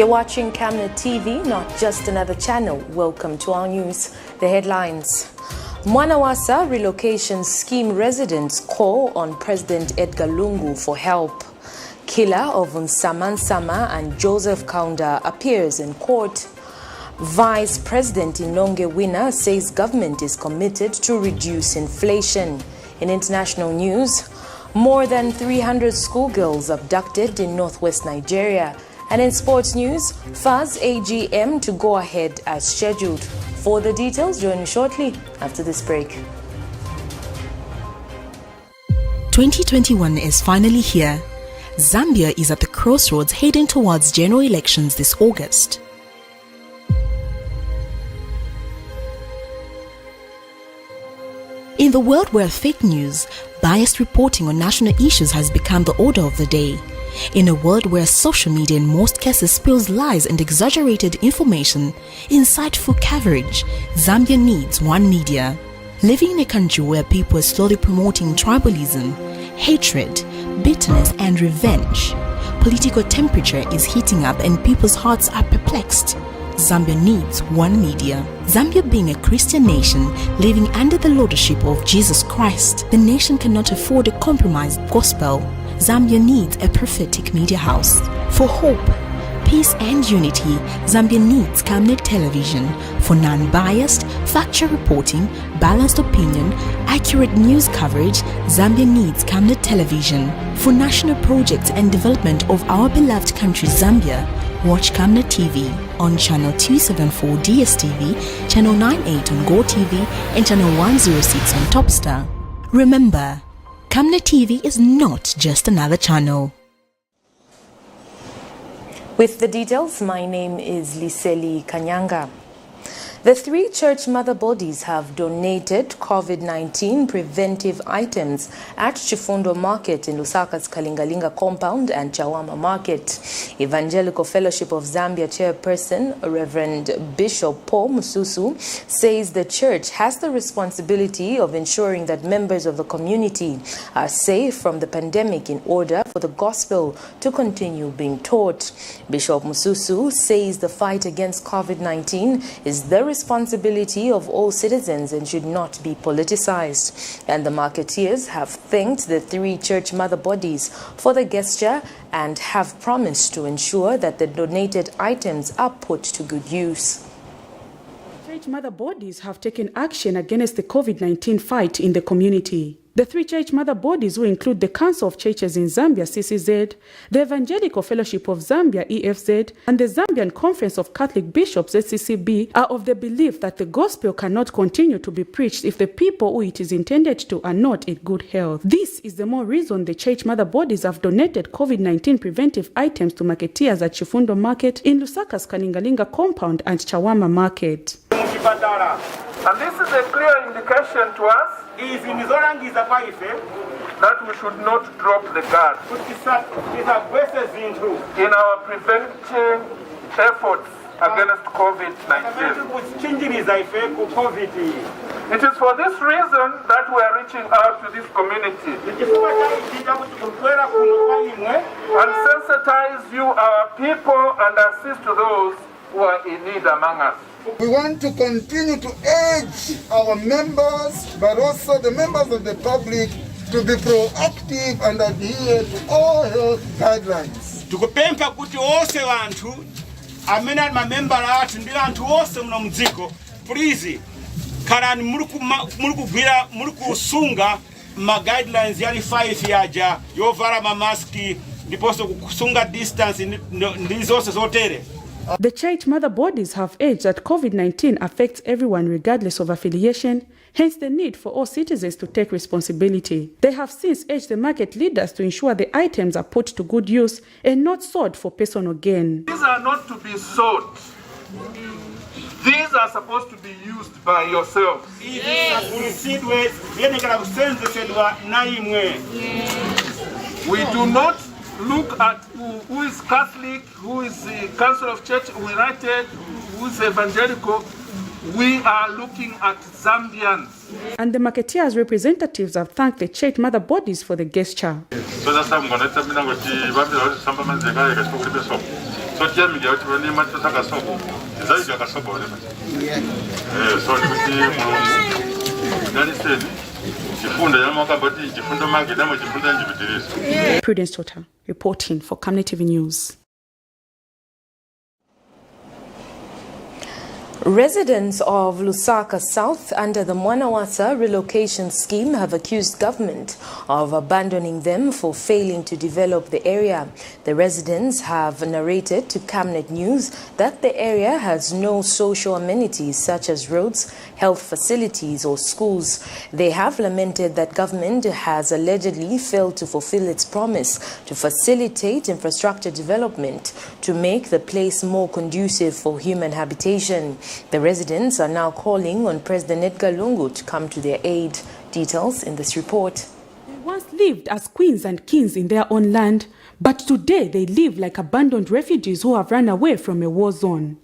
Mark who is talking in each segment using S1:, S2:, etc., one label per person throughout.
S1: You're watching Camnet TV, not just another channel. Welcome to our news. The headlines. MWANAWASA relocation scheme residents call on President Edgar Lungu for help. Killer of NSAMA and Joseph KAUNDA appears in court. Vice President INONGE WINA says government is committed to reduce inflation. In international news, more than 300 schoolgirls abducted in northwest Nigeria. And in sports news, FA's AGM to go ahead as scheduled. For the details, join me shortly after this break.
S2: 2021 is finally here. Zambia is at the crossroads heading towards general elections this August. In the world where fake news, biased reporting on national issues has become the order of the day, in a world where social media in most cases spills lies and exaggerated information, insightful coverage, Zambia needs one media. Living in a country where people are slowly promoting tribalism, hatred, bitterness and revenge, political temperature is heating up and people's hearts are perplexed. Zambia needs one media. Zambia being a Christian nation living under the lordship of Jesus Christ, the nation cannot afford a compromised gospel. Zambia needs a prophetic media house. For hope, peace and unity, Zambia needs Camnet television for non-biased, factual reporting, balanced opinion, accurate news coverage. Zambia needs Camnet television for national projects and development of our beloved country Zambia. Watch Camnet TV on channel 274 DSTV, channel 98 on Go TV, and channel 106 on Topstar. Remember, Camnet TV is not just another channel.
S1: With the details, my name is Liseli Kanyanga. The three church mother bodies have donated COVID-19 preventive items at Chifundo Market in Lusaka's Kalingalinga compound and Chawama Market. Evangelical Fellowship of Zambia chairperson, Reverend Bishop Paul Mususu, says the church has the responsibility of ensuring that members of the community are safe from the pandemic in order for the gospel to continue being taught. Bishop Mususu says the fight against COVID-19 is the responsibility of all citizens and should not be politicized. And the marketeers have thanked the three church mother bodies for the gesture and have promised to ensure that the donated items are put to good use.
S3: Church mother bodies have taken action against the COVID-19 fight in the community. The three church mother bodies, who include the Council of Churches in Zambia, CCZ, the Evangelical Fellowship of Zambia, EFZ, and the Zambian Conference of Catholic Bishops, ZCCB, are of the belief that the gospel cannot continue to be preached if the people who it is intended to are not in good health. This is the more reason the church mother bodies have donated COVID-19 preventive items to marketeers at Chifundo Market, in Lusaka's Kalingalinga compound and Chawama Market.
S4: And this is a clear indication to us that we should not drop the guard in our preventing efforts against COVID-19. It is for this reason that we are reaching out to this community and sensitize you, our people, and assist those who are in need among us.
S5: We want to continue to urge our members, but also the members of the public, to be proactive and adhere to all health guidelines.
S6: Tukupempa kuti ose vantu amena mamembala atu ndila antu ose mno mdziko, please karani muri kusunga ma guidelines yali 5 yaja yovala ma maski ndiposo kusunga distance ndizose zotere.
S3: The church mother bodies have urged that COVID-19 affects everyone regardless of affiliation, hence the need for all citizens to take responsibility. They have since urged the market leaders to ensure the items are put to good use and not sold for personal gain.
S4: These are not to be sold. These are supposed to be used by yourselves. We do not look at who is Catholic, who is the Council of Church United, who is evangelical. We are looking at Zambians.
S3: And the marketeers' representatives have thanked the church mother bodies for the gesture.
S7: So tell me what you name at Sakasobo. Is that your Kasobo? So that is said.
S3: Prudence Tota reporting for Camnet TV News.
S1: Residents of Lusaka South under the MWANAWASA relocation scheme have accused government of abandoning them for failing to develop the area. The residents have narrated to Camnet News that the area has no social amenities such as roads, health facilities or schools. They have lamented that government has allegedly failed to fulfill its promise to facilitate infrastructure development to make the place more conducive for human habitation. The residents are now calling on President LUNGU to come to their aid. Details in this report.
S3: They once lived as queens and kings in their own land, but today they live like abandoned refugees who have run away from a war zone.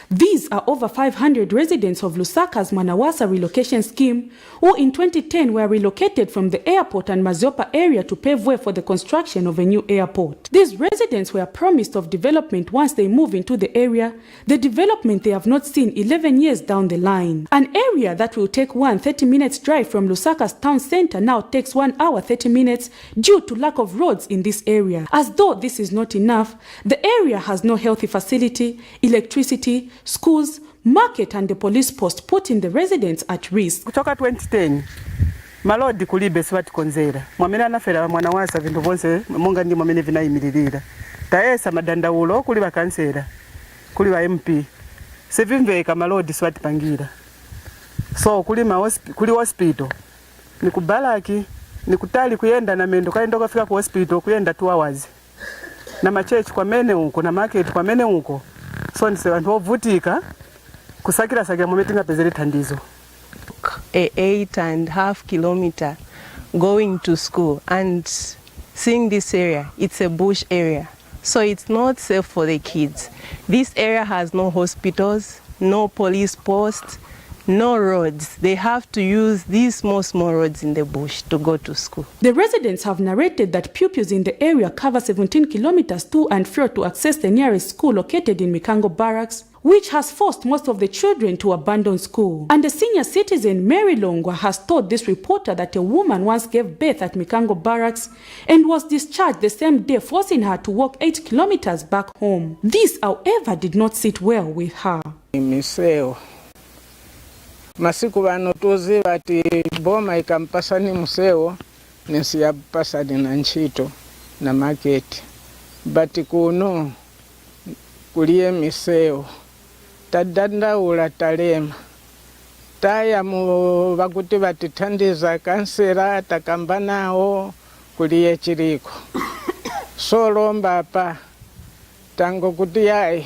S3: These are over 500 residents of Lusaka's MWANAWASA relocation scheme who in 2010 were relocated from the airport and Maziopa area to pave way for the construction of a new airport. These residents were promised of development once they move into the area, the development they have not seen 11 years down the line. An area that will take 30 minutes drive from Lusaka's town center now takes 1 hour 30 minutes due to lack of roads in this area. As though this is not enough, the area has no healthy facility, electricity, schools, market and the police post, putting the residents at risk.
S8: Kutoka 2010 malodi kulibe swati konzera mwamena nafera MWANAWASA vindu vonse munga ndi mwamene vinayimiririra taesa madandaulo kuli bakansera kuli ba MP sevimveka malodi swati pangira so kuli hospital ni kubalaki ni kutali kuyenda na mendo kaenda kufika ku hospital kuyenda 2 hours na machechi kwa mene uko na market kwa mene uko so nise vantu vovutika kusakira sakira mumetinga pezere thandizo.
S9: 8.5 kilometer going to school and seeing this area, it's a bush area, so it's not safe for the kids. This area has no hospitals, no police posts, no roads. They have to use these small roads in the bush to go to school.
S3: The residents have narrated that pupils in the area cover 17 kilometers to and fro to access the nearest school located in Mikango Barracks, which has forced most of the children to abandon school. And a senior citizen, Mary Longwa, has told this reporter that a woman once gave birth at Mikango Barracks and was discharged the same day, forcing her to walk 8 kilometers back home. This, however, did not sit well with her.
S10: Masiku bano tuzi bati boma ikampasa ni museo nisi ya pasa na nchito na market bati kuno kulie miseo tadanda ula talema taya mu bakuti bati tandiza kansera takambanao kulie chiriko solomba pa tango kuti yai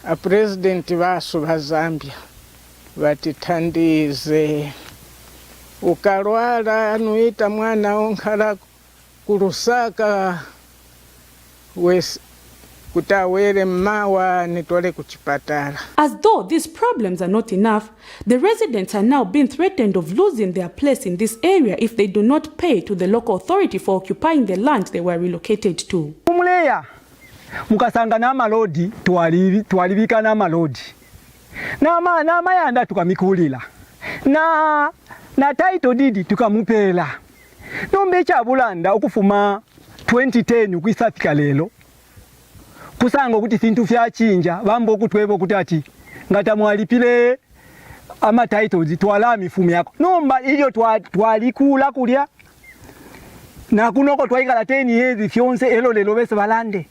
S10: a president wasu wa Zambia vatitandize ukalwala anuita mwana onkhala kulusaka kutawere mmawa nitole kuchipatala.
S3: As though these problems are not enough, the residents are now being threatened of losing their place in this area if they do not pay to the local authority for occupying the land they were relocated to.
S11: Umuleya mukasanga na malodi twalibika na malodi na mayanda tukamikulila na title deed tukamupela nombe cha bulanda okufuma 2010 ukisafika lelo kusanga ukuthi sintu fyachinja bambo okutwebo kuti ati ngata mwalipile ama titles twala mifumo yako nomba iyo twalikula kulya na kunoko twaikala 10 years fyonse elo lelo bese balande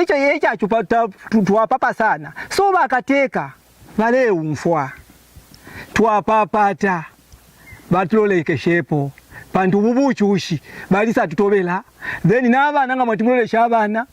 S11: icho yecha chupata twapapa sana so bakateka vale umfwa twapapata batuloleke shepo bantu bubuchushi balisa tutobela then nabana nga matimulolesha abana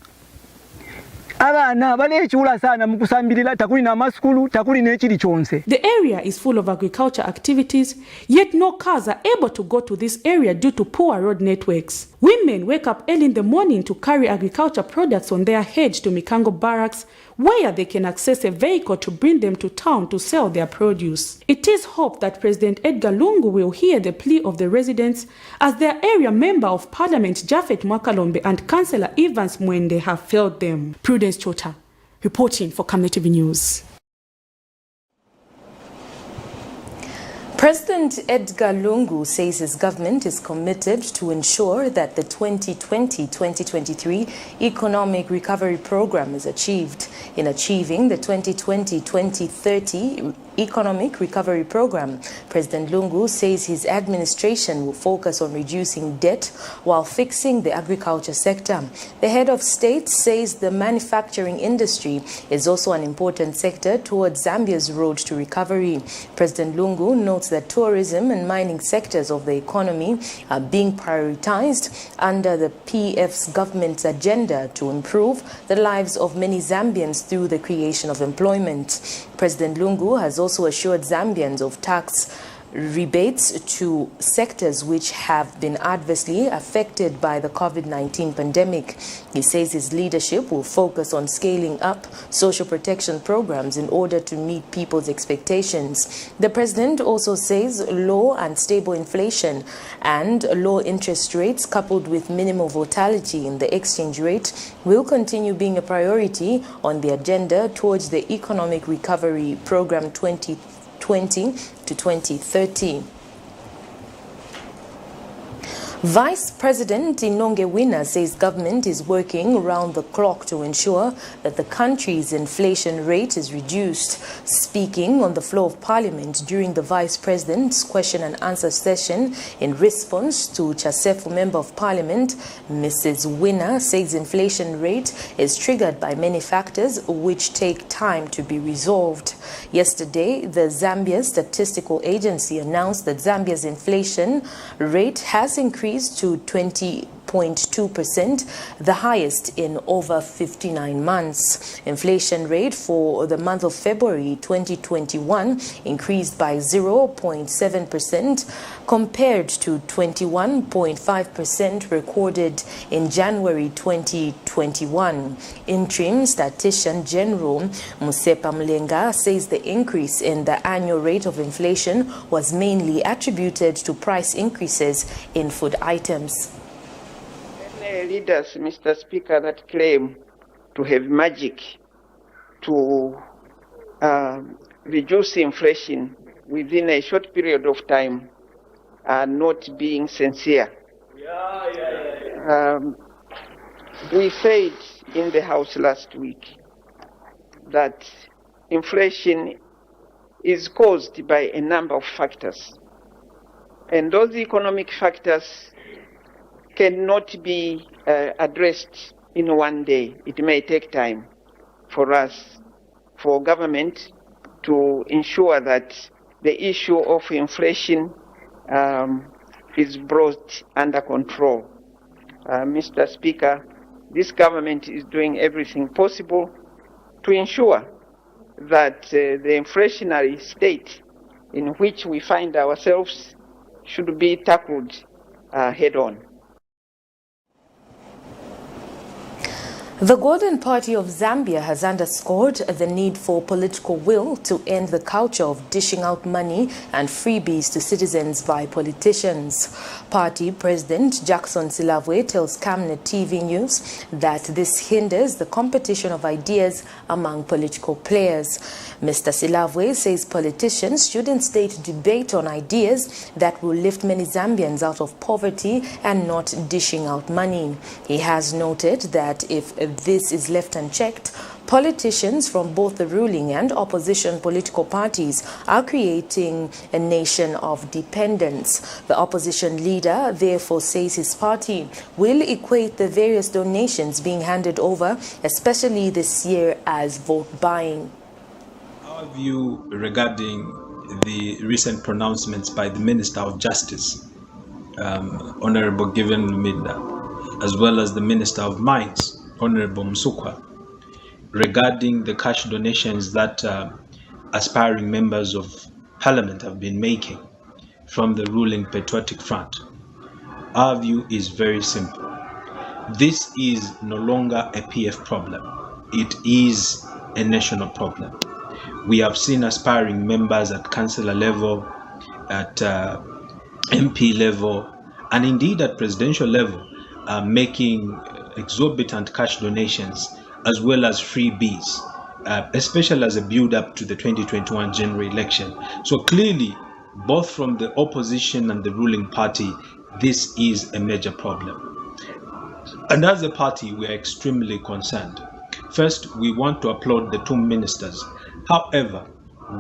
S11: balechula sana mukusambilira takuli na maskulu takuli nechili chonse.
S3: The area is full of agriculture activities, yet no cars are able to go to this area due to poor road networks. Women wake up early in the morning to carry agriculture products on their heads to Mikango Barracks, where they can access a vehicle to bring them to town to sell their produce. It is hoped that President LUNGU will hear the plea of the residents, as their area member of Parliament Japhet Mwakalombe and Councillor Evans Mwende have failed them. Prudence Chota, Reporting for Camnet TV News.
S1: President Edgar Lungu says his government is committed to ensure that the 2020-2023 Economic Recovery Program is achieved. In achieving the 2020-2030 Economic Recovery Program, President Lungu says his administration will focus on reducing debt while fixing the agriculture sector. The head of state says the manufacturing industry is also an important sector towards Zambia's road to recovery. President Lungu notes that tourism and mining sectors of the economy are being prioritized under the PF's government's agenda to improve the lives of many Zambians through the creation of employment. President Lungu has also assured Zambians of tax rebates to sectors which have been adversely affected by the COVID-19 pandemic. He says his leadership will focus on scaling up social protection programs in order to meet people's expectations. The president also says low and stable inflation and low interest rates coupled with minimal volatility in the exchange rate will continue being a priority on the agenda towards the Economic Recovery Program 2020 to 2030. Vice President INONGE WINA says government is working around the clock to ensure that the country's inflation rate is reduced. Speaking on the floor of Parliament during the Vice President's question and answer session in response to Chasefu Member of Parliament, Mrs. WINA says inflation rate is triggered by many factors which take time to be resolved. Yesterday, the Zambia Statistical Agency announced that Zambia's inflation rate has increased to 20.2%, the highest in over 59 months. Inflation rate for the month of February 2021 increased by 0.7% compared to 21.5% recorded in January 2021. Interim Statistician General Musepa Mlenga says the increase in the annual rate of inflation was mainly attributed to price increases in food items.
S12: Leaders, Mr. Speaker, that claim to have magic to reduce inflation within a short period of time are not being sincere. We said in the House last week that inflation is caused by a number of factors, and those economic factors cannot be addressed in one day. It may take time for us, for government, to ensure that the issue of inflation is brought under control. Mr. Speaker, this government is doing everything possible to ensure that the inflationary state in which we find ourselves should be tackled head-on.
S1: The Golden Party of Zambia has underscored the need for political will to end the culture of dishing out money and freebies to citizens by politicians. Party President Jackson Silavwe tells Camnet TV News that this hinders the competition of ideas among political players. Mr. Silavwe says politicians should instead debate on ideas that will lift many Zambians out of poverty and not dishing out money. He has noted that if this is left unchecked, politicians from both the ruling and opposition political parties are creating a nation of dependence. The opposition leader therefore says his party will equate the various donations being handed over, especially this year, as vote buying.
S13: Our view regarding the recent pronouncements by the Minister of Justice, Honorable Given Lumida, as well as the Minister of Mines, Honorable Msukwa, regarding the cash donations that aspiring members of Parliament have been making from the ruling Patriotic Front. Our view is very simple. This is no longer a PF problem. It is a national problem. We have seen aspiring members at councillor level, at MP level, and indeed at presidential level making exorbitant cash donations as well as freebies especially as a build-up to the 2021 general election. So clearly, both from the opposition and the ruling party, this is a major problem. And as a party, we are extremely concerned. First, we want to applaud the two ministers. However,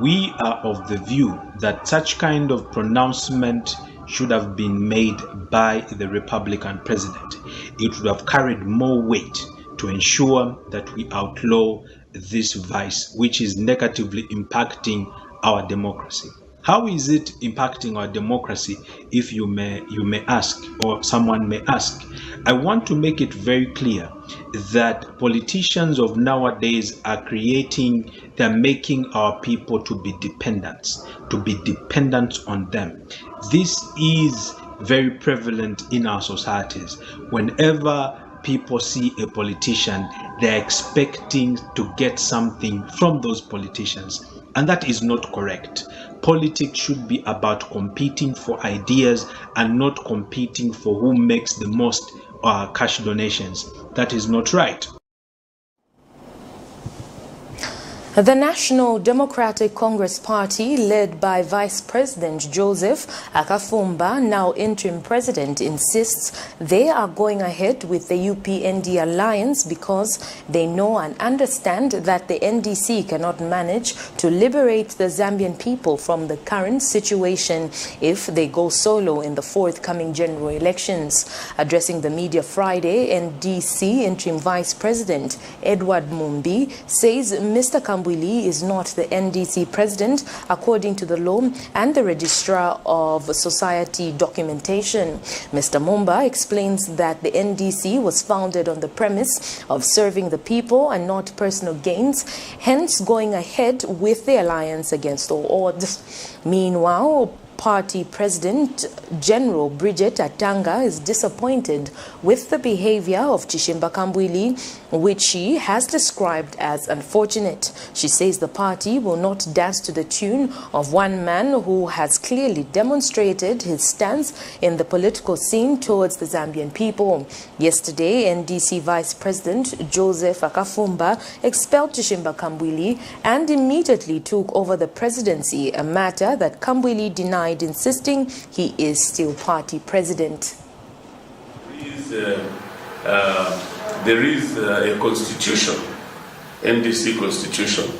S13: we are of the view that such kind of pronouncement should have been made by the Republican president. It would have carried more weight to ensure that we outlaw this vice, which is negatively impacting our democracy. How is it impacting our democracy, if you may ask, or someone may ask? I want to make it very clear that politicians of nowadays are they're making our people to be dependent on them. This is very prevalent in our societies. Whenever people see a politician, they're expecting to get something from those politicians, and that is not correct. Politics should be about competing for ideas and not competing for who makes the most cash donations. That is not right.
S1: The National Democratic Congress Party, led by Vice President Joseph Akafumba, now interim president, insists they are going ahead with the UPND alliance because they know and understand that the NDC cannot manage to liberate the Zambian people from the current situation if they go solo in the forthcoming general elections. Addressing the media Friday, NDC interim Vice President Edward Mumbi says Mr. Kambwili is not the NDC president according to the law and the Registrar of Society documentation. Mr. Mumba explains that the NDC was founded on the premise of serving the people and not personal gains, hence going ahead with the alliance against all odds. Meanwhile, Party President General Bridget Atanga is disappointed with the behavior of Chishimba Kambwili, which she has described as unfortunate. She says the party will not dance to the tune of one man who has clearly demonstrated his stance in the political scene towards the Zambian people. Yesterday, NDC Vice President Joseph Akafumba expelled Chishimba Kambwili and immediately took over the presidency, a matter that Kambwili denied, insisting he is still party president.
S14: There is a constitution, NDC constitution,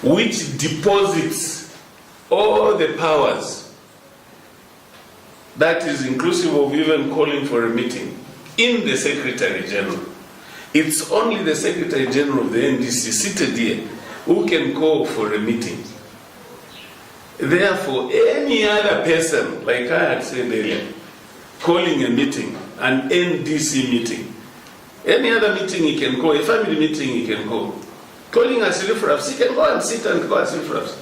S14: which deposits all the powers, that is inclusive of even calling for a meeting, in the Secretary General. It's only the Secretary General of the NDC seated here who can call for a meeting. Therefore, any other person, like I had said earlier, calling a meeting, an NDC meeting, any other meeting he can call, a family meeting he can call, calling as referrals, he can go and sit and call as referrals.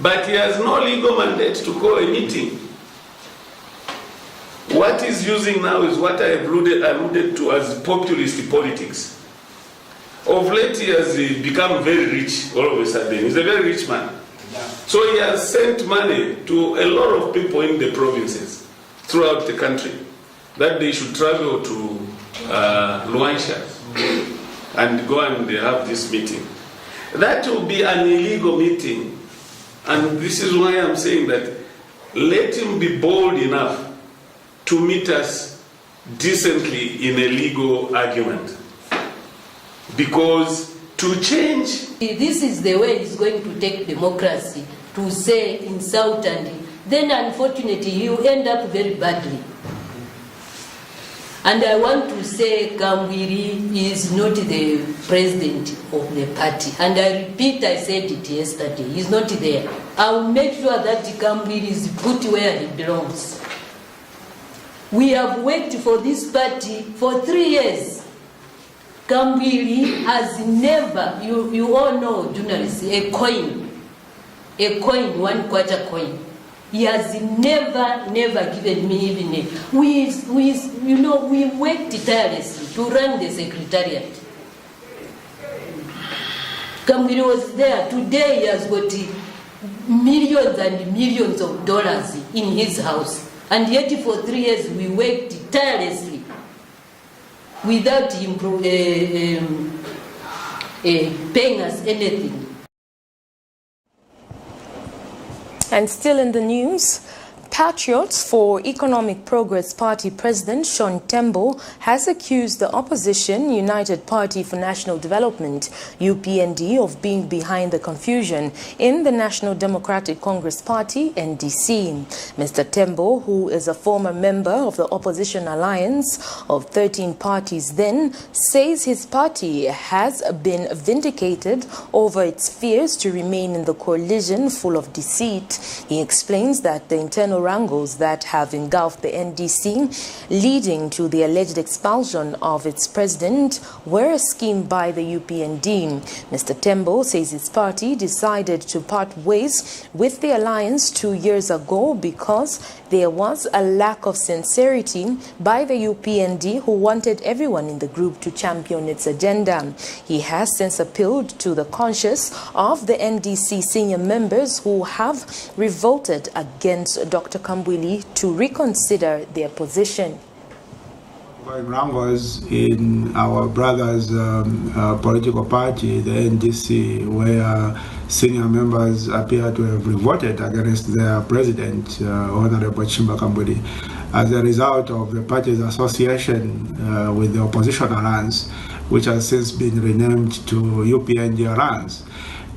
S14: But he has no legal mandate to call a meeting. What he's using now is what I alluded to as populist politics. Of late, he has become very rich all of a sudden. He's a very rich man. So he has sent money to a lot of people in the provinces throughout the country that they should travel to Luansha and go and have this meeting. That will be an illegal meeting, and this is why I'm saying that let him be bold enough to meet us decently in a legal argument, because to change,
S15: this is the way it's going to take democracy, to say insult, and then unfortunately you end up very badly. And I want to say Kambwili is not the president of the party. And I repeat, I said it yesterday, he's not there. I will make sure that Kambwili is put where he belongs. We have worked for this party for 3 years. Kambwili has never, you all know, journalists, a coin, 1 quarter coin. He has never given me even a, we worked tirelessly to run the secretariat. Kambwili was there. Today he has got millions and millions of dollars in his house. And yet for 3 years we worked tirelessly without him paying us anything.
S1: And still in the news, Patriots for Economic Progress Party President Sean Tembo has accused the opposition United Party for National Development, UPND, of being behind the confusion in the National Democratic Congress Party, NDC. Mr. Tembo, who is a former member of the opposition alliance of 13 parties then, says his party has been vindicated over its fears to remain in the coalition full of deceit. He explains that the internal wrangles that have engulfed the NDC, leading to the alleged expulsion of its president, were a scheme by the UPND. Mr. Tembo says his party decided to part ways with the alliance 2 years ago because there was a lack of sincerity by the UPND, who wanted everyone in the group to champion its agenda. He has since appealed to the conscience of the NDC senior members who have revolted against Dr. Kambwili to reconsider their position.
S16: Wrangles in our brother's political party, the NDC, where senior members appear to have revolted against their president, Honorable Chimba Kambwili, as a result of the party's association with the opposition alliance, which has since been renamed to UPND Alliance.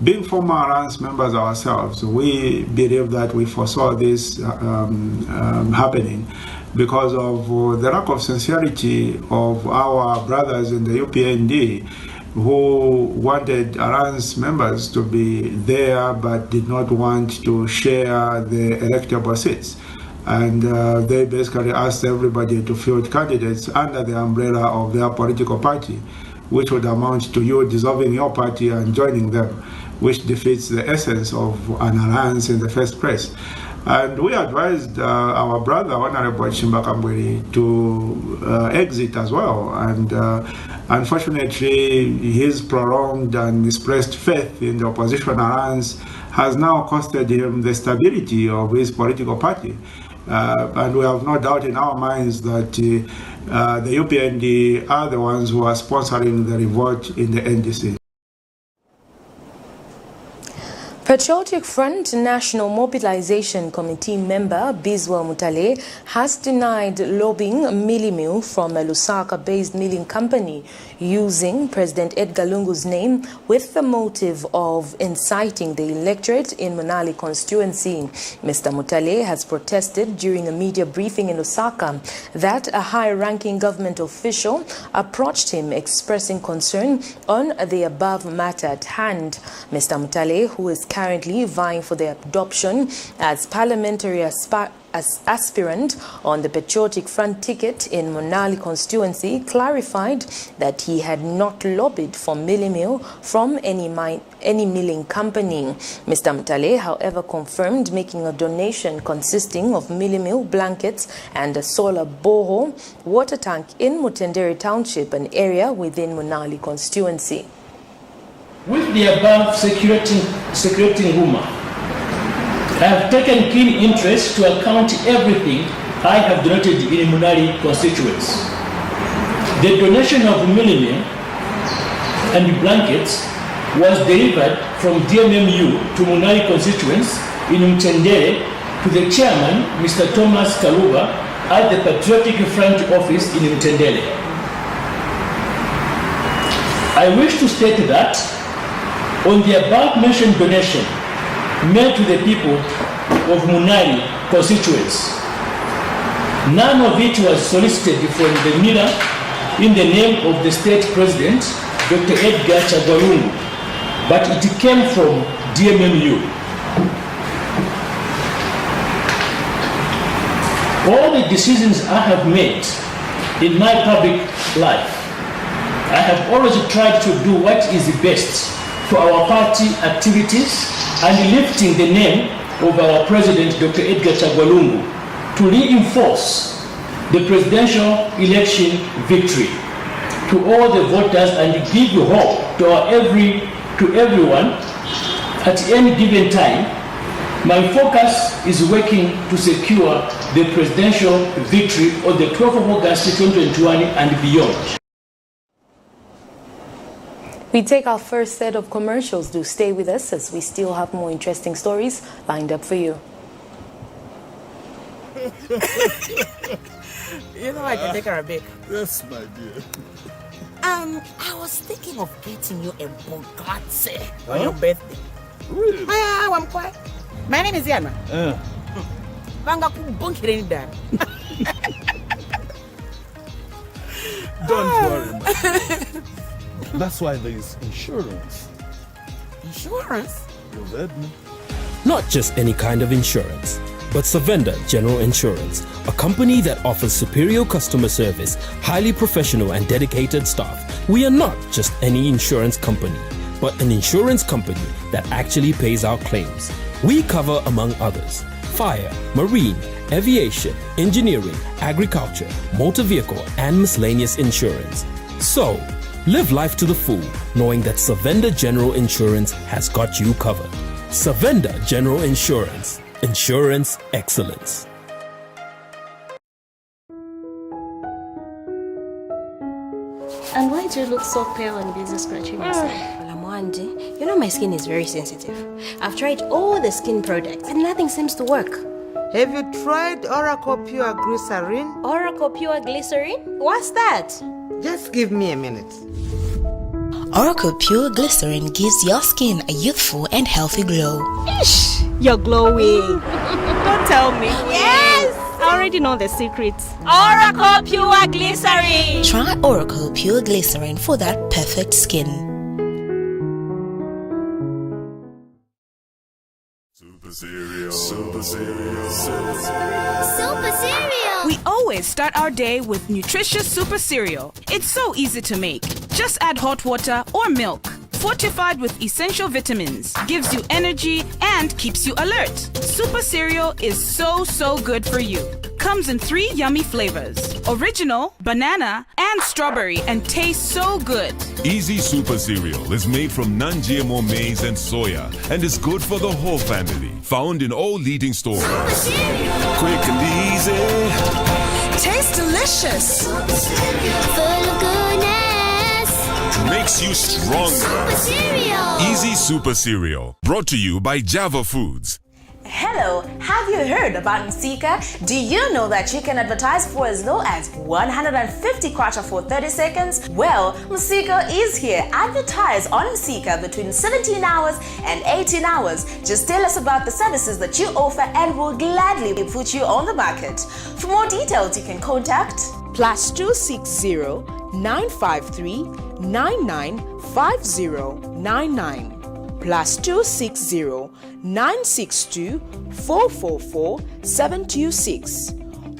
S16: Being former alliance members ourselves, we believe that we foresaw this happening because of the lack of sincerity of our brothers in the UPND, who wanted alliance members to be there but did not want to share the electable seats. And they basically asked everybody to field candidates under the umbrella of their political party, which would amount to you dissolving your party and joining them, which defeats the essence of an alliance in the first place. And we advised our brother, Honorable Chimba Kambwili, to exit as well. And unfortunately, his prolonged and misplaced faith in the opposition alliance has now costed him the stability of his political party. And we have no doubt in our minds that the UPND are the ones who are sponsoring the revolt in the NDC.
S1: Patriotic Front National Mobilization Committee member Bizwa Mutale has denied lobbying milling mill from a Lusaka-based milling company using President Edgar Lungu's name with the motive of inciting the electorate in Munali constituency. Mr. Mutale has protested during a media briefing in Lusaka that a high-ranking government official approached him expressing concern on the above matter at hand. Mr. Mutale, who is currently vying for the adoption as parliamentary aspirant on the Patriotic Front ticket in Munali constituency, clarified that he had not lobbied for milling mill from any milling company. Mr. Mutale, however, confirmed making a donation consisting of milling mill blankets and a solar borehole water tank in Mutendere Township, an area within Munali constituency.
S17: With the above circulating rumor, I have taken keen interest to account everything I have donated in Munali constituents. The donation of milling mill and blankets was delivered from DMMU to Munali constituents in Mtendere to the chairman, Mr. Thomas Kaluba, at the Patriotic Front office in Mtendere. I wish to state that on the above mentioned donation made to the people of Munali constituents, none of it was solicited from the miller in the name of the state president, Dr. Edgar Chagwalungu, but it came from DMMU. All the decisions I have made in my public life, I have always tried to do what is best for our party activities and lifting the name of our president, Dr. Edgar Chagwalungu, to reinforce the presidential election victory to all the voters and give hope to everyone at any given time. My focus is working to secure the presidential victory on the 12th of August 2021 and beyond.
S1: We take our first set of commercials. Do stay with us as we still have more interesting stories lined up for you.
S18: You know I can take Arabic.
S19: Yes, my dear.
S18: I was thinking of getting you a Bugatti on your birthday.
S19: Really?
S18: I'm quiet. My name is Yana.
S19: Don't worry, my dear. That's why there is insurance.
S18: Insurance?
S19: You heard me.
S20: Not just any kind of insurance, but Savenda General Insurance, a company that offers superior customer service, highly professional and dedicated staff. We are not just any insurance company, but an insurance company that actually pays our claims. We cover, among others, fire, marine, aviation, engineering, agriculture, motor vehicle, and miscellaneous insurance. So, live life to the full, knowing that Savenda General Insurance has got you covered. Savenda General Insurance. Insurance excellence.
S21: And why do you look so pale and busy scratching yourself?
S22: Lamwandi, you know my skin is very sensitive. I've tried all the skin products and nothing seems to work.
S23: Have you tried Oracle Pure Glycerin?
S22: Oracle Pure Glycerin? What's that?
S23: Just give me a minute.
S2: Oracle Pure Glycerin gives your skin a youthful and healthy glow.
S22: Ish, you're glowing.
S21: Don't tell me.
S22: Yes!
S21: I already know the secrets.
S22: Oracle Pure Glycerin!
S2: Try Oracle Pure Glycerin for that perfect skin.
S24: Super cereal. Super cereal. Super cereal.
S25: Super cereal.
S26: We always start our day with nutritious super cereal. It's so easy to make. Just add hot water or milk. Fortified with essential vitamins, gives you energy and keeps you alert. Super cereal is so good for you. Comes in 3 yummy flavors: original, banana, and strawberry, and tastes so good.
S24: Easy Super Cereal is made from non-GMO maize and soya and is good for the whole family. Found in all leading stores.
S25: Super cereal.
S24: Quick and easy.
S25: Tastes delicious. Super cereal. Full of goodness.
S24: Makes you stronger.
S25: Super cereal.
S24: Easy Super Cereal. Brought to you by Java Foods.
S27: Hello, have you heard about Msika? Do you know that you can advertise for as low as 150 kwacha for 30 seconds? Well, Msika is here. Advertise on Msika between 17 hours and 18 hours. Just tell us about the services that you offer and we'll gladly put you on the market. For more details, you can contact
S28: +260 953 995099. +260 962 444 726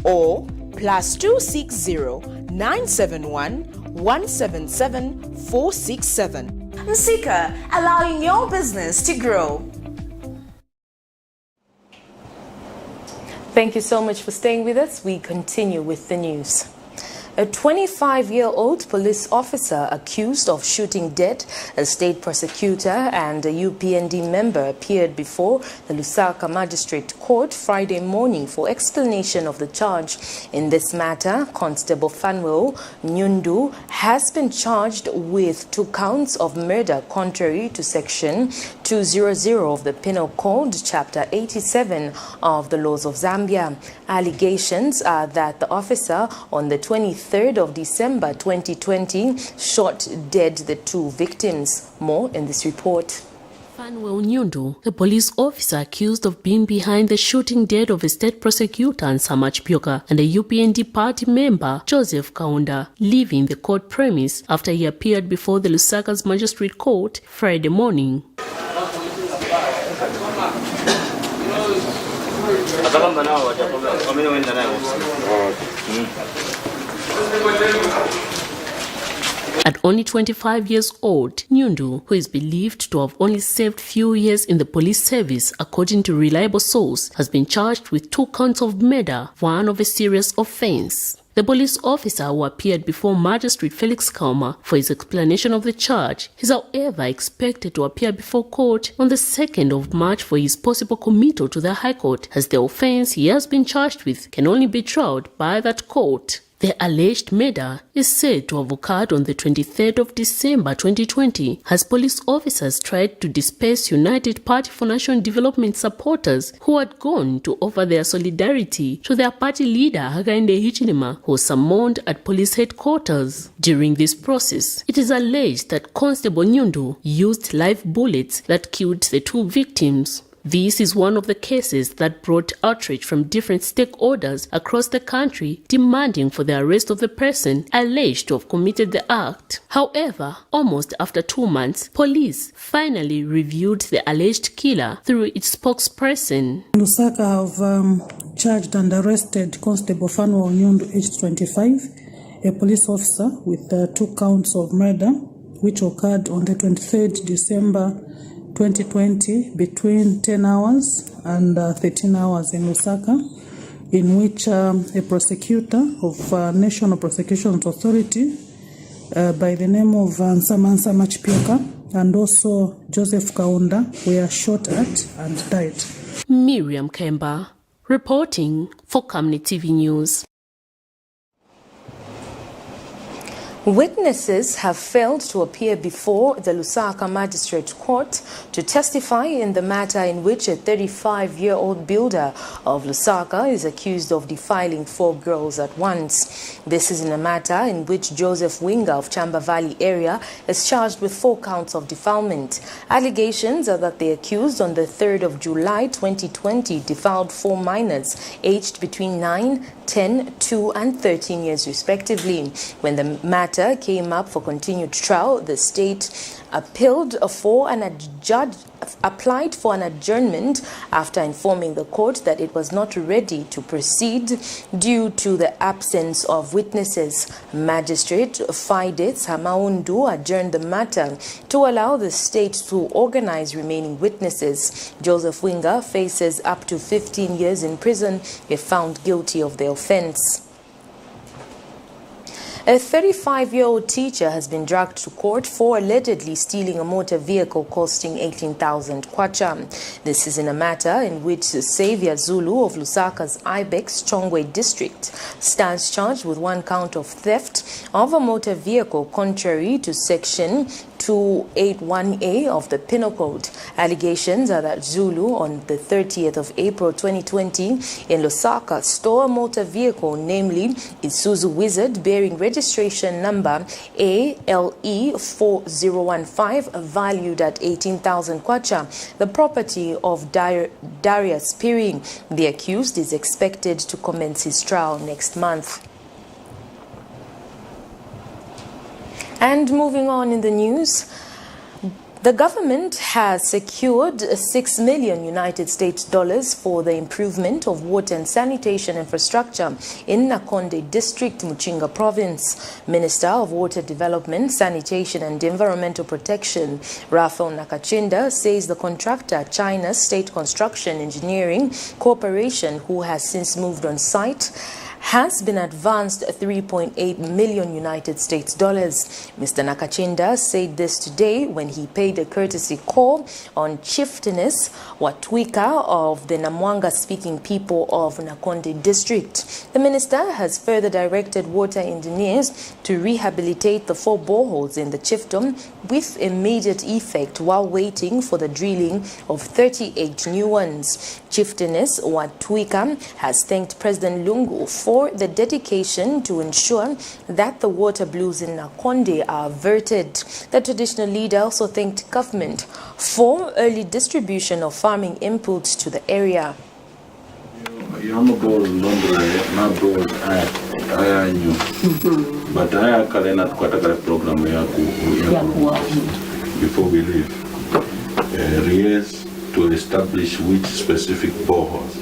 S28: or +260 971 177 467.
S27: Msika, allowing your business to grow.
S1: Thank you so much for staying with us. We continue with the news. A 25-year-old police officer accused of shooting dead a state prosecutor and a UPND member appeared before the Lusaka Magistrate Court Friday morning for explanation of the charge. In this matter, Constable Fanuel Nyundu has been charged with 2 counts of murder contrary to Section 200 of the Penal Code, Chapter 87 of the laws of Zambia. Allegations are that the officer on the 23rd of December 2020 shot dead the 2 victims. More in this report.
S29: Fanuel Nyundu, the police officer accused of being behind the shooting dead of a state prosecutor NSAMA Chipyoka and a UPND party member Joseph Kaunda, leaving the court premise after he appeared before the Lusaka's Magistrate Court Friday morning. At only 25 years old, Nyundu, who is believed to have only served few years in the police service according to reliable source, has been charged with 2 counts of murder, 1 of a serious offense. The police officer who appeared before Magistrate Felix Kauma for his explanation of the charge is however expected to appear before court on the 2nd of March for his possible committal to the High Court, as the offense he has been charged with can only be tried by that court. The alleged murder is said to have occurred on the 23rd of December 2020 as police officers tried to disperse United Party for National Development supporters who had gone to offer their solidarity to their party leader Hakainde Hichilema, who was summoned at police headquarters. During this process, it is alleged that Constable Nyundu used live bullets that killed the two victims. This is one of the cases that brought outrage from different stakeholders across the country demanding for the arrest of the person alleged to have committed the act. However, almost after 2 months, police finally reviewed the alleged killer through its spokesperson.
S3: Lusaka have charged and arrested Constable Fanwa Onyundu, aged 25, a police officer, with 2 counts of murder, which occurred on the 23rd December 2020 between 10 hours and 13 hours in Lusaka, in which a prosecutor of National Prosecution Authority by the name of NSAMA Chipiaka and also Joseph Kaunda were shot at and died.
S29: Miriam Kemba, reporting for Camnet TV News.
S1: Witnesses have failed to appear before the Lusaka Magistrate Court to testify in the matter in which a 35-year-old builder of Lusaka is accused of defiling 4 girls at once. This is in a matter in which Joseph Winga of Chamba Valley area is charged with 4 counts of defilement. Allegations are that the accused on the 3rd of July 2020 defiled 4 minors aged between 9, 10, 2 and 13 years respectively. When the matter came up for continued trial, the state applied for an adjournment after informing the court that it was not ready to proceed due to the absence of witnesses. Magistrate Faidets Hamaundu adjourned the matter to allow the state to organize remaining witnesses. Joseph Winga faces up to 15 years in prison if found guilty of the offense. A 35-year-old teacher has been dragged to court for allegedly stealing a motor vehicle costing 18,000 kwacha. This is in a matter in which Xavier Zulu of Lusaka's Ibex Chongwe district stands charged with 1 count of theft of a motor vehicle contrary to section 281A of the Penal Code. Allegations are that Zulu on the 30th of April 2020 in Lusaka stole a motor vehicle, namely Isuzu Wizard, bearing registration number ALE4015, valued at 18,000 kwacha, the property of Darius Piring. The accused is expected to commence his trial next month. And moving on in the news, the government has secured $6 million United States for the improvement of water and sanitation infrastructure in Nakonde District, Muchinga Province. Minister of Water Development, Sanitation and Environmental Protection, Raphael Nakachinda, says the contractor, China's State Construction Engineering Corporation, who has since moved on site, has been advanced $3.8 million United States. Mr. Nakachinda said this today when he paid a courtesy call on Chieftainess Watwika of the Namwanga-speaking people of Nakonde District. The minister has further directed water engineers to rehabilitate the 4 boreholes in the chiefdom with immediate effect while waiting for the drilling of 38 new ones. Chieftainess Watwika has thanked President Lungu for the dedication to ensure that the water blues in Nakonde are averted. The traditional leader also thanked government for early distribution of farming inputs to the area.
S4: But I program before we leave. To establish which specific boreholes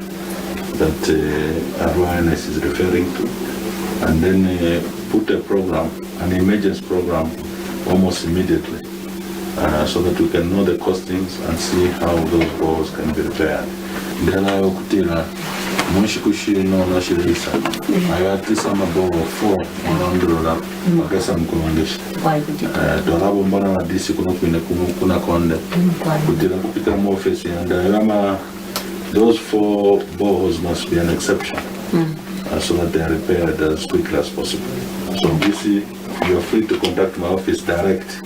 S4: that awareness is referring to, and then put a program, an emergency program, almost immediately, so that we can know the costings and see how those boreholes can be repaired. Then I will tell Monshikushi no Nashirisa. I at least I'm about 4 $100. I guess I'm going to Dorabomana DC Kuna Konde. Put more face and those 4 boreholes must be an exception. so that they are repaired as quickly as possible. So you are free to contact my office direct,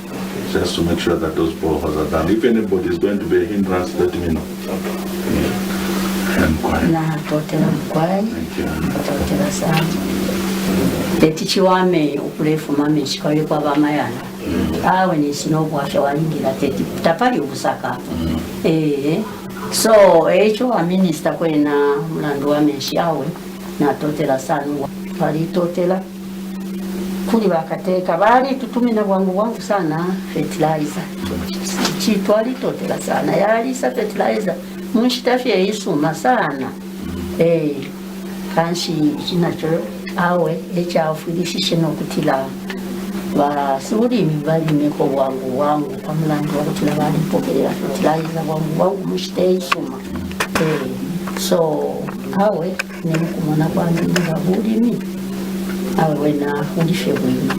S4: just to make sure that those boreholes are done. If anybody is going to be a hindrance, let me know. I'm quiet. Thank you.
S5: Tetichiwame ukulefu mame shikole kwa bamayana. Awe ni sinobwasha walingira teti tapali ubusaka. So echo a minister kwena mlandu wa meshawe na totela sanu pali totela kuli bakateka bali tutumina bwangu sana fertilizer. Chitwali totela sana yali sa fertilizer munshitafye isuma sana. Kanshi chinacho awe ekyafurishije nokutila basubulimi balimeko bwangu pamulando wakutila balimpokelera fertilizer bwangu mushiteisuma. So awe nemukumona kwanjinga bulimi awe na ulishe bwino.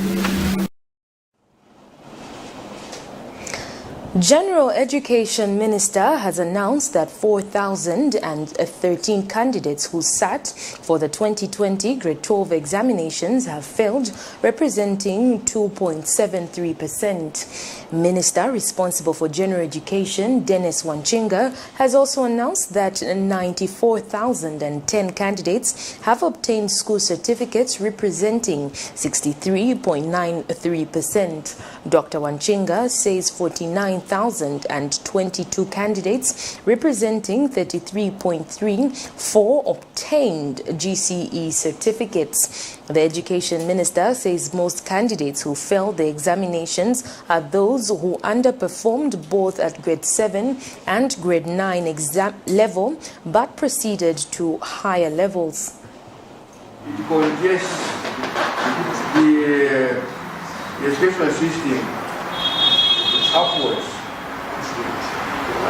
S1: General Education Minister has announced that 4,013 candidates who sat for the 2020 Grade 12 examinations have failed, representing 2.73%. Minister responsible for General Education, Dennis Wanchinga, has also announced that 94,010 candidates have obtained school certificates, representing 63.93%. Dr. Wanchinga says 49,022 candidates, representing 33.34%, obtained GCE certificates. The Education Minister says most candidates who failed the examinations are those who underperformed both at Grade 7 and Grade 9 exam level but proceeded to higher levels.
S6: It congests the educational system upwards,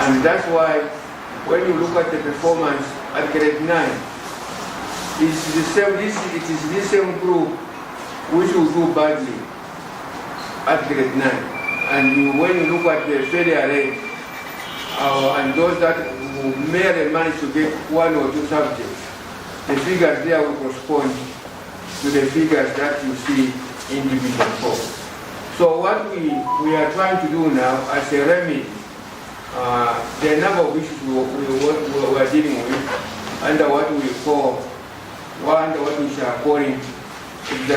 S6: and that's why when you look at the performance at Grade 9, it is the same group which will do badly at Grade 9. And when you look at the failure rate, and those that merely manage to get one or two subjects, the figures there will correspond to the figures that you see in Division 4. So what we are trying to do now as a remedy, the number of issues we are dealing with under what we call, under what we are calling the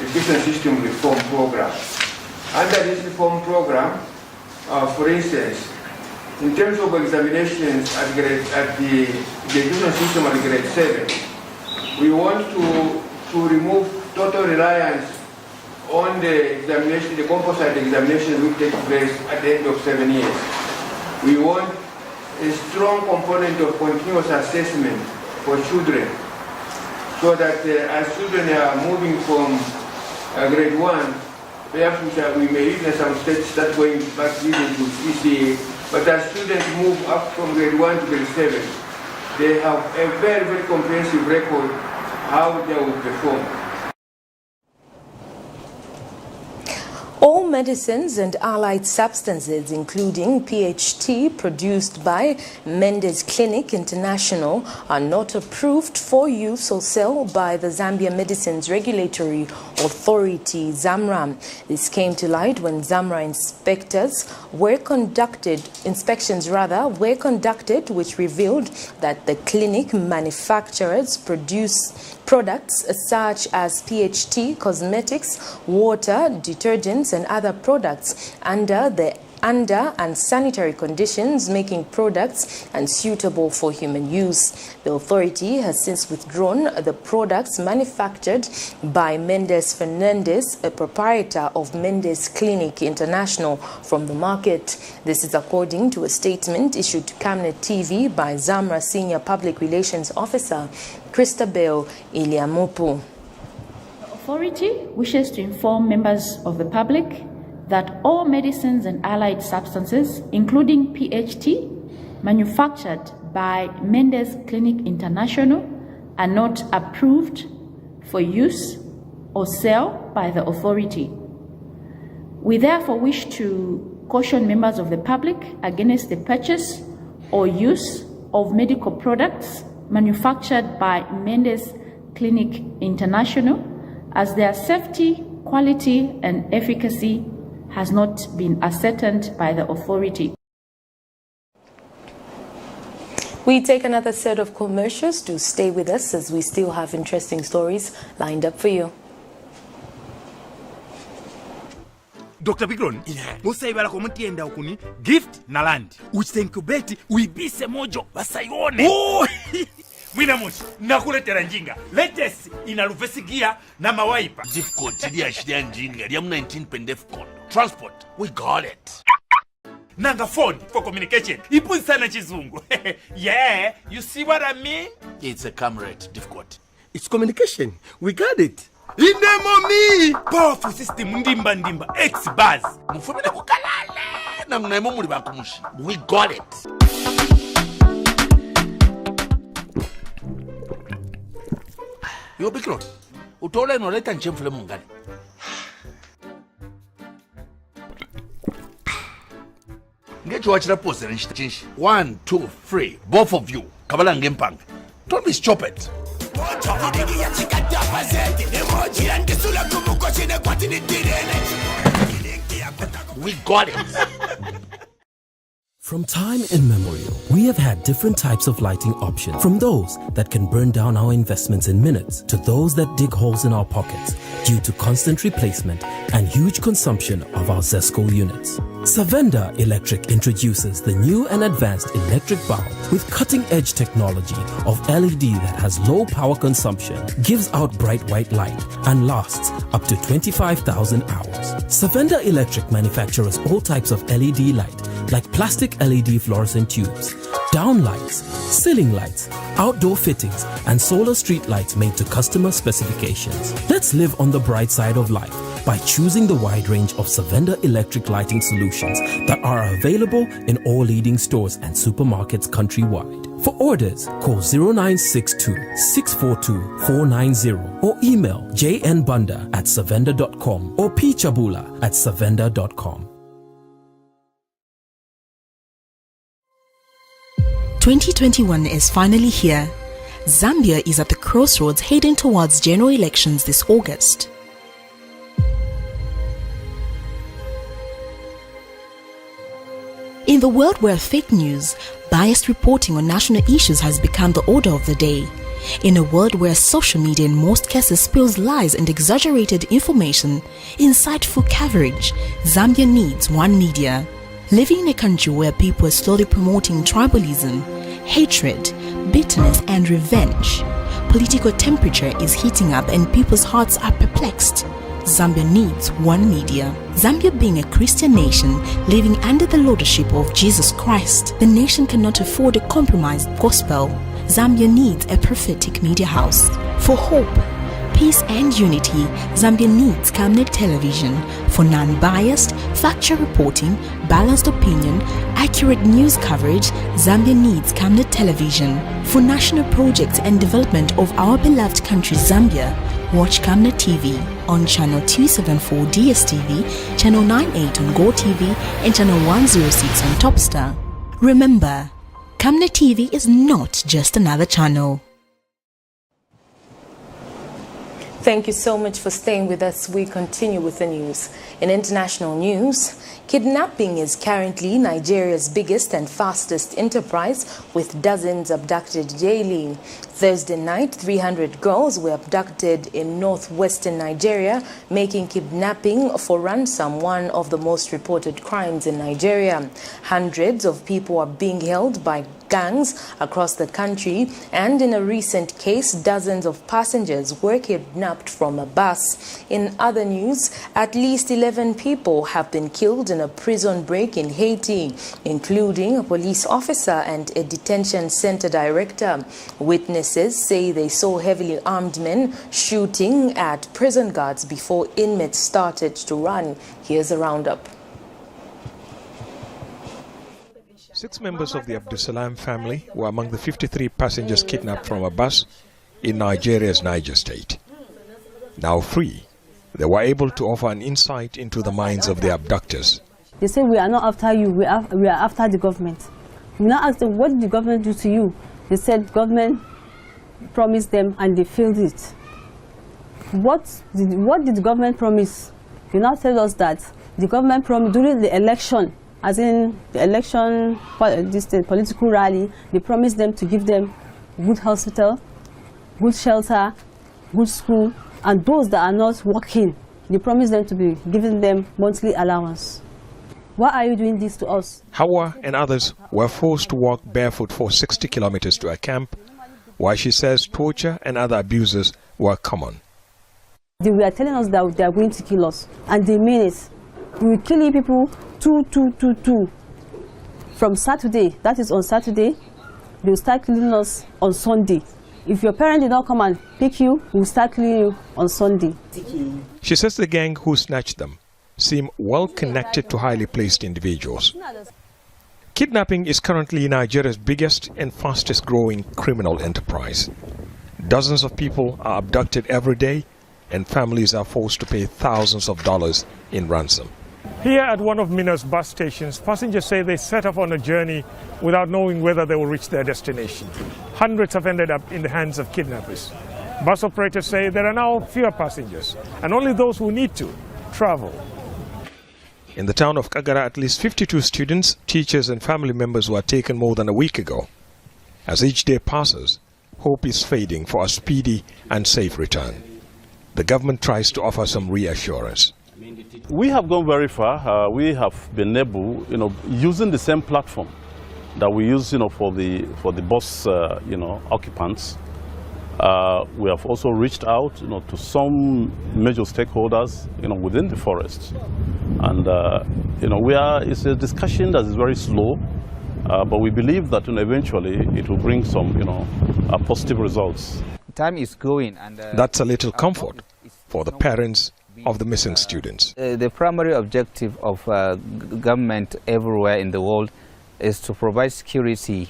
S6: education system reform program. Under this reform program, for instance, in terms of examinations at the education system at Grade 7, we want to remove total reliance on the examination, the composite examination which takes place at the end of 7 years. We want a strong component of continuous assessment for children, so that as children are moving from Grade 1, perhaps we may even some states start going back to ECA, but as students move up from Grade 1 to Grade 7, they have a very, very comprehensive record how they will perform.
S1: All medicines and allied substances, including PHT, produced by Mendes Clinic International, are not approved for use or sale by the Zambia Medicines Regulatory Authority, ZAMRA. This came to light when ZAMRA inspections were conducted, which revealed that the clinic manufacturers produce products such as PHT, cosmetics, water, detergents, and other products under unsanitary conditions, making products unsuitable for human use. The authority has since withdrawn the products manufactured by Mendes Fernandez, a proprietor of Mendes Clinic International, from the market. This is according to a statement issued to Camnet TV by ZAMRA Senior Public Relations Officer Christabel Iliamupu.
S7: The authority wishes to inform members of the public that all medicines and allied substances, including PHT, manufactured by Mendes Clinic International, are not approved for use or sale by the authority. We therefore wish to caution members of the public against the purchase or use of medical products manufactured by Mendes Clinic International, as their safety, quality, and efficacy has not been ascertained by the authority.
S1: We take another set of commercials. To stay with us as we still have interesting stories lined up for you.
S8: Dr. Bigron, musayibala komutienda okuni gift na land. Uchitenkubeti uibise mojo basayone. Oh! Mwina mushi, nakuletera njinga. Latest ina rufesi gear na mawaipa.
S9: Gift code chidi ashiria njinga. Riamu 19 pendef code. Transport, we got it.
S8: Nanga phone for communication. Ipu sana chizungu. Yeah, you see what I mean?
S9: It's a camera difficult.
S8: It's communication. We got it. Inemomi! Powerful system ndimba X-Buzz.
S9: Mufumile kukalale. Na mnaimo muli bakumushi. We got it. Yo Bikron, utola inoleta nchemfule mungani. Get you watch the post and change. 1, 2, 3. Both of you. Kabala ngempang. Don't be stupid. We got it.
S20: From time immemorial, we have had different types of lighting options, from those that can burn down our investments in minutes to those that dig holes in our pockets due to constant replacement and huge consumption of our ZESCO units. Savenda Electric introduces the new and advanced electric bulb with cutting-edge technology of LED that has low power consumption, gives out bright white light, and lasts up to 25,000 hours. Savenda Electric manufactures all types of LED light, like plastic LED fluorescent tubes, down lights, ceiling lights, outdoor fittings, and solar street lights made to customer specifications. Let's live on the bright side of life by choosing the wide range of Savenda electric lighting solutions that are available in all leading stores and supermarkets countrywide. For orders, call 0962-642-490 or email jnbunda@savenda.com or pchabula@savenda.com.
S2: 2021 is finally here. Zambia is at the crossroads heading towards general elections this August. In the world where fake news, biased reporting on national issues has become the order of the day, in a world where social media in most cases spills lies and exaggerated information, insightful coverage, Zambia needs one media. Living in a country where people are slowly promoting tribalism, hatred, bitterness and revenge, political temperature is heating up and people's hearts are perplexed. Zambia needs one media. Zambia being a Christian nation living under the lordship of Jesus Christ, the nation cannot afford a compromised gospel. Zambia needs a prophetic media house. For hope, peace and unity, Zambia needs Camnet television for non-biased, factual reporting, balanced opinion, accurate news coverage. Zambia needs Camnet television for national projects and development of our beloved country Zambia. Watch Camnet TV on channel 274 DSTV, channel 98 on GoTV, and channel 106 on Topstar. Remember, Camnet TV is not just another channel.
S1: Thank you so much for staying with us. We continue with the news. In international news, kidnapping is currently Nigeria's biggest and fastest enterprise, with dozens abducted daily. Thursday night, 300 girls were abducted in northwestern Nigeria, making kidnapping for ransom one of the most reported crimes in Nigeria. Hundreds of people are being held by gangs across the country, and in a recent case, dozens of passengers were kidnapped from a bus. In other news, at least 11 people have been killed in a prison break in Haiti, including a police officer and a detention center director. Witnesses say they saw heavily armed men shooting at prison guards before inmates started to run. Here's a roundup.
S10: 6 members of the Abdusalam family were among the 53 passengers kidnapped from a bus in Nigeria's Niger state. Now free, they were able to offer an insight into the minds of the abductors.
S11: They say, we are not after you, we are after the government. We now asked them, what did the government do to you? They said, government promised them and they failed it. What did the government promise? You now tell us that the government promised during the election, as in the election, this political rally, they promised them to give them good hospital, good shelter, good school, and those that are not working, they promised them to be giving them monthly allowance. Why are you doing this to us?
S10: Hawa and others were forced to walk barefoot for 60 kilometers to a camp, while she says torture and other abuses were common.
S11: They were telling us that they are going to kill us, and they mean it. We will kill you people two. From Saturday, that is on Saturday, they will start killing us on Sunday. If your parent did not come and pick you, we will start killing you on Sunday.
S10: She says the gang who snatched them seem well connected to highly placed individuals. Kidnapping is currently Nigeria's biggest and fastest growing criminal enterprise. Dozens of people are abducted every day, and families are forced to pay thousands of dollars in ransom.
S12: Here at one of Mina's bus stations, passengers say they set off on a journey without knowing whether they will reach their destination. Hundreds have ended up in the hands of kidnappers. Bus operators say there are now fewer passengers, and only those who need to travel.
S10: In the town of Kagara, at least 52 students, teachers and family members were taken more than a week ago. As each day passes, hope is fading for a speedy and safe return. The government tries to offer some reassurance.
S13: We have gone very far. We have been able, using the same platform that we use, for the bus, occupants. We have also reached out, to some major stakeholders, within the forest. And, it's a discussion that is very slow, but we believe that eventually it will bring some, positive results.
S14: Time is going, and
S10: that's a little comfort for the parents of the missing students.
S14: The primary objective of government everywhere in the world is to provide security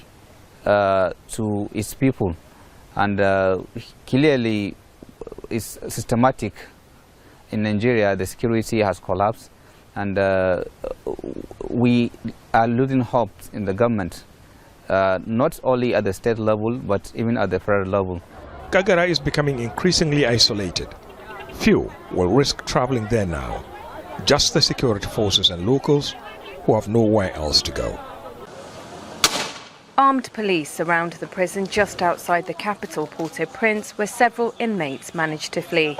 S14: to its people, and clearly it's systematic. In Nigeria, the security has collapsed, and we are losing hope in the government, not only at the state level, but even at the federal level.
S10: Kagara is becoming increasingly isolated. Few will risk traveling there now, just the security forces and locals who have nowhere else to go.
S15: Armed police surround the prison just outside the capital, Port-au-Prince, where several inmates managed to flee.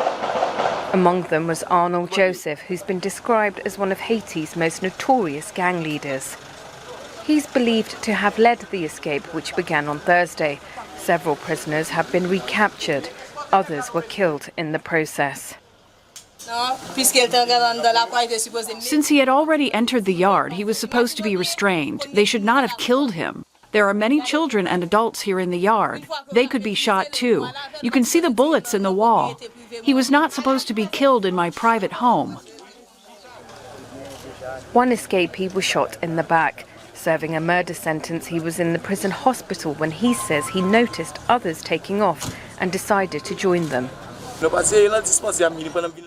S15: Among them was Arnold Joseph, who's been described as one of Haiti's most notorious gang leaders. He's believed to have led the escape, which began on Thursday. Several prisoners have been recaptured. Others were killed in the process.
S16: Since he had already entered the yard, he was supposed to be restrained. They should not have killed him. There are many children and adults here in the yard. They could be shot too. You can see the bullets in the wall. He was not supposed to be killed in my private home.
S15: One escapee was shot in the back. Serving a murder sentence, he was in the prison hospital when he says he noticed others taking off and decided to join them.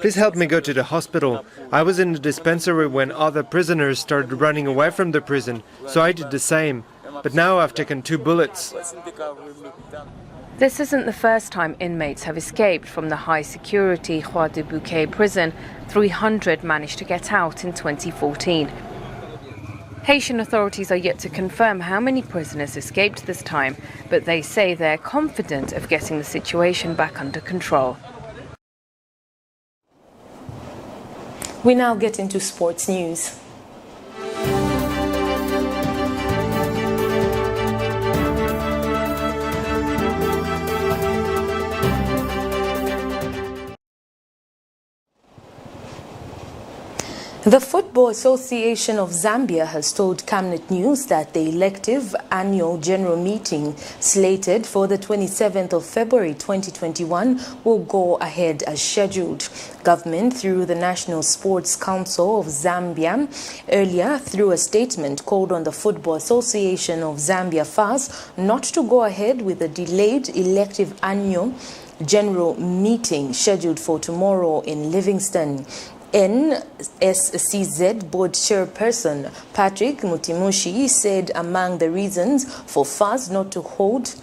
S17: Please help me go to the hospital. I was in the dispensary when other prisoners started running away from the prison, so I did the same. But now I've taken 2 bullets.
S15: This isn't the first time inmates have escaped from the high-security Roi de Bouquet prison. 300 managed to get out in 2014. Haitian authorities are yet to confirm how many prisoners escaped this time, but they say they're confident of getting the situation back under control.
S1: We now get into sports news. The Football Association of Zambia has told Camnet News that the elective annual general meeting slated for the 27th of February 2021 will go ahead as scheduled. Government, through the National Sports Council of Zambia, earlier through a statement called on the Football Association of Zambia FAS not to go ahead with the delayed elective annual general meeting scheduled for tomorrow in Livingston. NSCZ board chairperson Patrick Mutimushi said among the reasons for FAS not to hold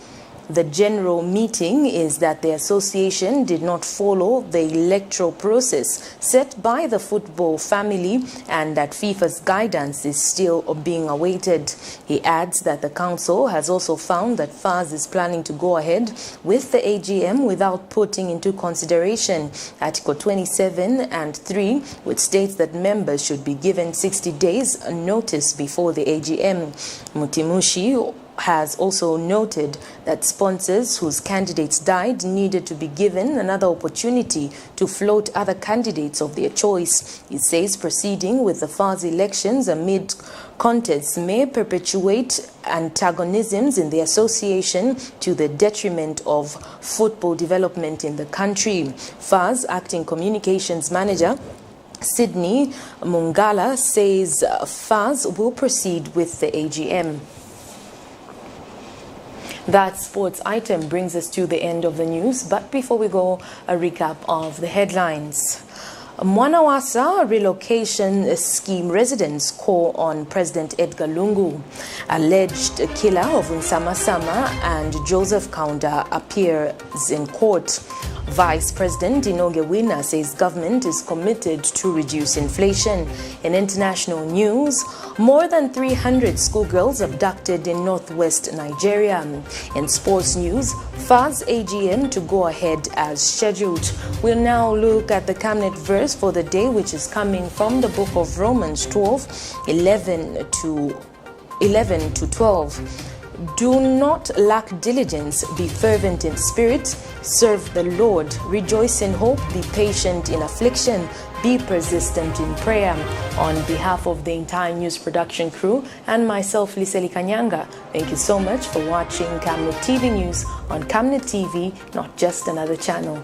S1: the general meeting is that the association did not follow the electoral process set by the football family and that FIFA's guidance is still being awaited. He adds that the council has also found that FAS is planning to go ahead with the AGM without putting into consideration Article 27 and 3, which states that members should be given 60 days notice before the AGM. Mutimushi has also noted that sponsors whose candidates died needed to be given another opportunity to float other candidates of their choice. He says proceeding with the FAS elections amid contests may perpetuate antagonisms in the association to the detriment of football development in the country. FAS acting communications manager Sydney Mungala says FAS will proceed with the AGM. That sports item brings us to the end of the news, but before we go, a recap of the headlines. MWANAWASA relocation scheme residents call on President Edgar Lungu. Alleged killer of NSAMA and Joseph Kaunda appears in court. Vice President INONGE WINA says government is committed to reduce inflation. In international news, more than 300 schoolgirls abducted in northwest Nigeria. In sports news, FAS AGM to go ahead as scheduled. We'll now look at the Camnet verse for the day, which is coming from the book of Romans 12, 11 to 12. Do not lack diligence, be fervent in spirit, serve the Lord, rejoice in hope, be patient in affliction, be persistent in prayer. On behalf of the entire news production crew and myself, Liseli Kanyanga, thank you so much for watching Camnet TV News on Camnet TV, not just another channel.